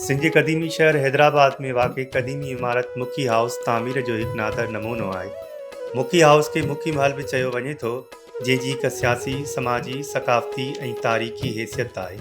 सिंध जे क़दीमी शहर हैदराबाद में वाक़िअ क़दीमी इमारत मुखी हाउस तामीर जो हिकु नादर नमूनो आहे। मुखी हाउस खे मुखी महल बि चयो वञे थो, जंहिंजी हिक सियासी, समाजी, सक़ाफ़ती ऐं तारीख़ी हैसियत आहे।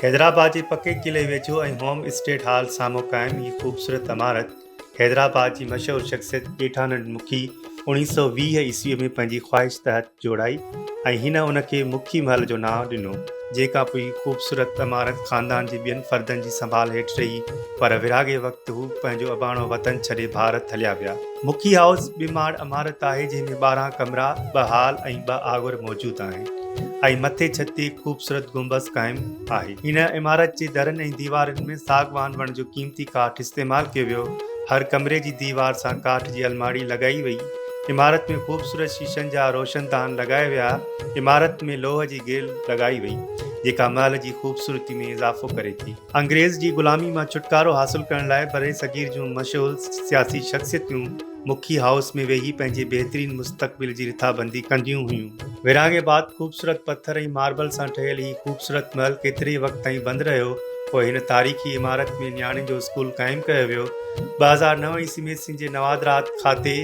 हैदराबाद जे पके क़िले वेझो ऐं होम स्टेट हॉल साम्हूं क़ाइमु हीअ ख़ूबसूरत इमारत हैदराबाद जी मशहूरु शख़्सियत ॻेठानंद मुखी 1920 ईस्वीअ में पंहिंजी ख़्वाहिश तहत जोड़ाई ऐं हिन उन खे मुखी महल जो नालो ॾिनो। जेका पोइ ख़ूबसूरत इमारत ख़ानदान जे ॿियनि फ़र्दनि जी संभाल हेठि रही, पर विरहाङे वक़्तु हू पंहिंजो अबाणो वतन छॾे भारत हलिया विया। मुखी हाउस ॿिमाड़ इमारत आहे जंहिं में 12 कमरा, 2 हॉल ऐं 2 आॻुर मौजूदु आहिनि ऐं मथे छत ते ख़ूबसूरत गुंबज़ क़ाइमु आहे। हिन इमारत जे दरनि ऐं दीवारुनि में सागवान वण जो क़ीमती काठ इस्तेमालु कयो वियो। हर कमरे जी दीवार सां काठ जी अलमारी लॻाई वई। इमारत में ख़ूबसूरत शीशनि जा रोशनदान लॻाया विया। इमारत में लोह जी ग्रिल लॻाई वई, जेका महल जी ख़ूबसूरती में इज़ाफ़ो करे थी। अंग्रेज़ जी ग़ुलामी मां छुटकारो हासिल करण लाइ बरे सगीर जूं मशहूरु सियासी शख़्सियतूं मुखी हाउस में वेही पंहिंजे बहितरीन मुस्तक़बिल जी रिथाबंदी कंदियूं हुयूं। विरहाङे बाद ख़ूबसूरत पत्थर ऐं मार्बल सां ठहियल ही ख़ूबसूरत महल केतिरे वक़्त ताईं बंदि रहियो। पोइ हिन तारीख़ी इमारत में नियाणियुनि जो स्कूल क़ाइमु कयो वियो। 2009 ईस्वी में सिंध जे नवादरात खाते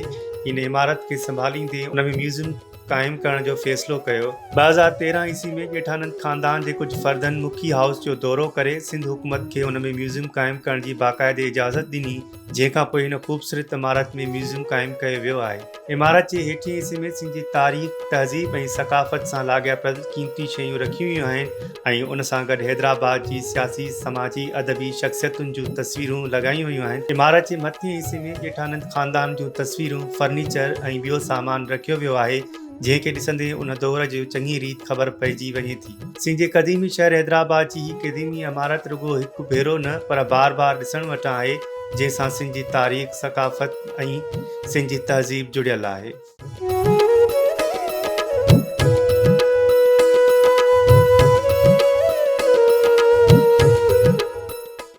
हिन इमारत खे संभालींदे उन में म्यूज़ियम क़ाइमु करण जो फ़ैसिलो कयो। 2013 ईस्वी में ॻेठानंद ख़ानदान जे कुझु फ़र्दनि मुखी हाउस जो दौरो करे सिंध हुकूमत खे उन में म्यूज़ियम क़ाइमु करण जी बाक़ाइदे इजाज़त ॾिनी, जंहिंखां पोइ हिन ख़ूबसूरत इमारत में म्यूज़ियम क़ाइमु कयो वियो आहे। इमारत जे हेठिएं हिसे में सिंध जी तारीख़, तहज़ीब ऐं सक़ाफ़त सां लाॻापियल क़ीमती शयूं रखियूं वियूं आहिनि ऐं उन सां गॾु हैदराबाद जी सियासी, समाजी, अदबी शख़्सियतुनि जूं तस्वीरूं लॻायूं वियूं आहिनि। इमारत जे मथिएं हिसे में ॻेठानंद ख़ानदान जूं तस्वीरूं, फर्नीचर ऐं ॿियो सामान रखियो वियो आहे, जंहिंखे ॾिसंदे उन दौर जो चङी रीति ख़बर पइजी वञे थी। सिंध जे क़दीमी शहर हैदराबाद जी हीअ क़दीमी इमारत रुॻो हिकु भेरो न पर बार बार ॾिसण वटां आहे, जंहिंसां सिंध जी तारीख़, सक़ाफ़त ऐं सिंध जी तहज़ीब जुड़ियल आहे।